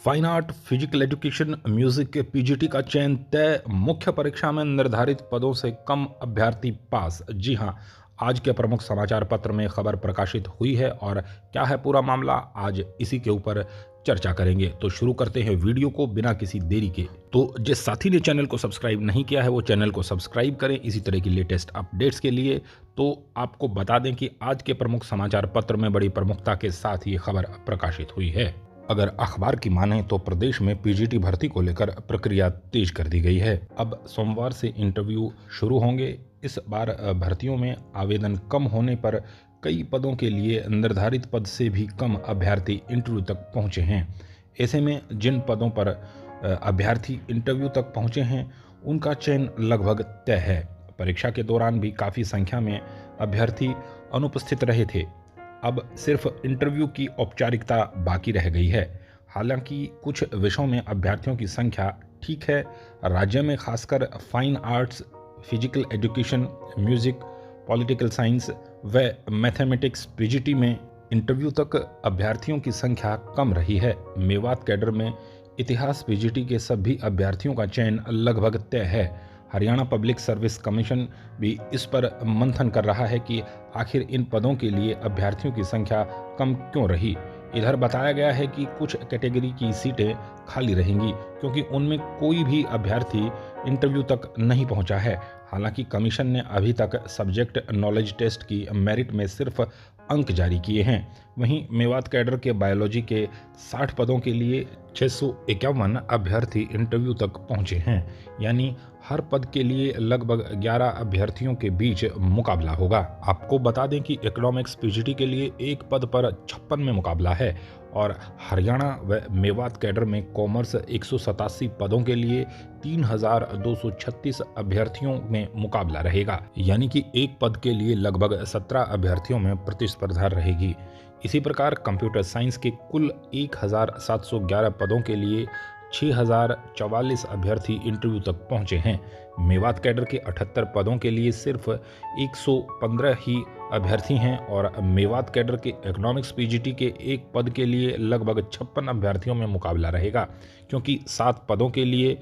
Fine art, physical education, music के PGT का चयन तय, मुख्य परीक्षा में निर्धारित पदों से कम अभ्यर्थी पास। जी हां, आज के प्रमुख समाचार पत्र में खबर प्रकाशित हुई है और क्या है पूरा मामला, आज इसी के ऊपर चर्चा करेंगे। तो शुरू करते हैं वीडियो को बिना किसी देरी के। तो जिस साथी ने चैनल को सब्सक्राइब नहीं किया है वो चैनल को सब्सक्राइब करें इसी तरह की लेटेस्ट अपडेट्स के लिए। तो आपको बता दें कि आज के प्रमुख समाचार पत्र में बड़ी प्रमुखता के साथ ये खबर प्रकाशित हुई है। अगर अखबार की माने तो प्रदेश में पीजीटी भर्ती को लेकर प्रक्रिया तेज कर दी गई है। अब सोमवार से इंटरव्यू शुरू होंगे। इस बार भर्तियों में आवेदन कम होने पर कई पदों के लिए निर्धारित पद से भी कम अभ्यर्थी इंटरव्यू तक पहुंचे हैं। ऐसे में जिन पदों पर अभ्यर्थी इंटरव्यू तक पहुंचे हैं उनका चयन लगभग तय है। परीक्षा के दौरान भी काफ़ी संख्या में अभ्यर्थी अनुपस्थित रहे थे। अब सिर्फ इंटरव्यू की औपचारिकता बाकी रह गई है। हालांकि कुछ विषयों में अभ्यर्थियों की संख्या ठीक है। राज्य में खासकर fine arts, physical education, music, political science व मैथमेटिक्स पीजीटी में इंटरव्यू तक अभ्यर्थियों की संख्या कम रही है। मेवात कैडर में इतिहास पीजीटी के सभी अभ्यर्थियों का चयन लगभग तय है। हरियाणा पब्लिक सर्विस कमीशन भी इस पर मंथन कर रहा है कि आखिर इन पदों के लिए अभ्यर्थियों की संख्या कम क्यों रही। इधर बताया गया है कि कुछ कैटेगरी की सीटें खाली रहेंगी क्योंकि उनमें कोई भी अभ्यर्थी इंटरव्यू तक नहीं पहुंचा है। हालांकि कमीशन ने अभी तक सब्जेक्ट नॉलेज टेस्ट की मेरिट में सिर्फ अंक जारी किए हैं। वहीं मेवात कैडर के बायोलॉजी के 60 पदों के लिए 651 अभ्यर्थी इंटरव्यू तक पहुंचे हैं। यानी हर पद के लिए लगभग 11 अभ्यर्थियों के बीच मुकाबला होगा। आपको बता दें कि इकोनॉमिक्स पीजीटी के लिए एक पद पर 56 में मुकाबला है और हरियाणा व मेवात कैडर में कॉमर्स 187 पदों के लिए 3236 अभ्यर्थियों में मुकाबला रहेगा। यानी कि एक पद के लिए लगभग 17 अभ्यर्थियों में प्रतिस्पर्धा रहेगी। इसी प्रकार कंप्यूटर साइंस के कुल 1711 पदों के लिए 6044 अभ्यर्थी इंटरव्यू तक पहुंचे हैं। मेवात कैडर के 78 पदों के लिए सिर्फ 115 ही अभ्यर्थी हैं और मेवात कैडर के इकोनॉमिक्स पीजीटी के एक पद के लिए लगभग 56 अभ्यर्थियों में मुकाबला रहेगा क्योंकि 7 पदों के लिए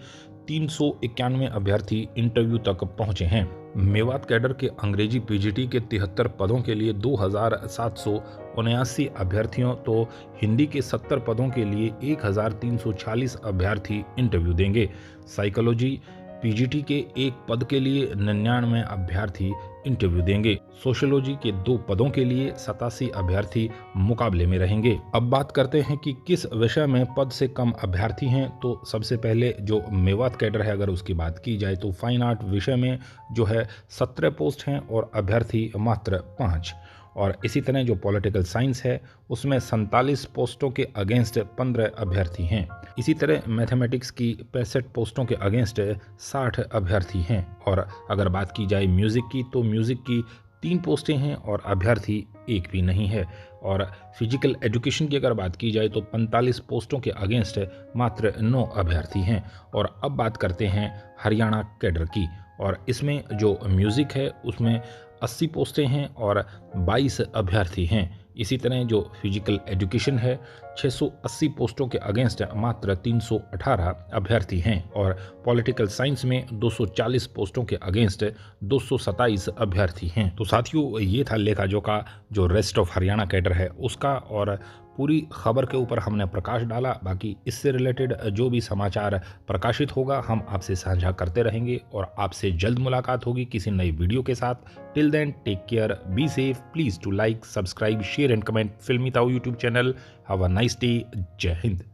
391 अभ्यर्थी इंटरव्यू तक पहुंचे हैं। मेवात कैडर के अंग्रेजी पीजीटी के 73 पदों के लिए 2779 अभ्यर्थियों तो हिंदी के 70 पदों के लिए 1340 अभ्यर्थी इंटरव्यू देंगे। साइकोलॉजी पीजीटी के एक पद के लिए 99 अभ्यर्थी इंटरव्यू देंगे। सोशियोलॉजी के 2 पदों के लिए 87 अभ्यर्थी मुकाबले में रहेंगे। अब बात करते हैं कि किस विषय में पद से कम अभ्यर्थी हैं। तो सबसे पहले जो मेवात कैडर है अगर उसकी बात की जाए तो फाइन आर्ट विषय में जो है 17 पोस्ट हैं और अभ्यर्थी मात्र 5। और इसी तरह जो पॉलिटिकल साइंस है उसमें 47 पोस्टों के अगेंस्ट 15 अभ्यर्थी हैं। इसी तरह मैथमेटिक्स की 65 पोस्टों के अगेंस्ट 60 अभ्यर्थी हैं। और अगर बात की जाए म्यूज़िक की तो म्यूज़िक की 3 पोस्टें हैं और अभ्यर्थी एक भी नहीं है। और फिजिकल एजुकेशन की अगर बात की जाए तो 45 पोस्टों के अगेंस्ट मात्र 9 अभ्यर्थी हैं। और अब बात करते हैं हरियाणा कैडर की और इसमें जो म्यूज़िक है उसमें 80 पोस्टें हैं और 22 अभ्यर्थी हैं। इसी तरह जो फिजिकल एजुकेशन है 680 पोस्टों के अगेंस्ट मात्र 318 अभ्यर्थी हैं और पॉलिटिकल साइंस में 240 पोस्टों के अगेंस्ट 227 अभ्यर्थी हैं। तो साथियों ये था लेखा जोखा जो रेस्ट ऑफ हरियाणा कैडर है उसका और पूरी खबर के ऊपर हमने प्रकाश डाला। बाकी इससे रिलेटेड जो भी समाचार प्रकाशित होगा हम आपसे साझा करते रहेंगे और आपसे जल्द मुलाकात होगी किसी नई वीडियो के साथ। Till then take care, be safe, please to like, subscribe, share and comment Filmi Tau YouTube channel. Have a nice day. जय हिंद।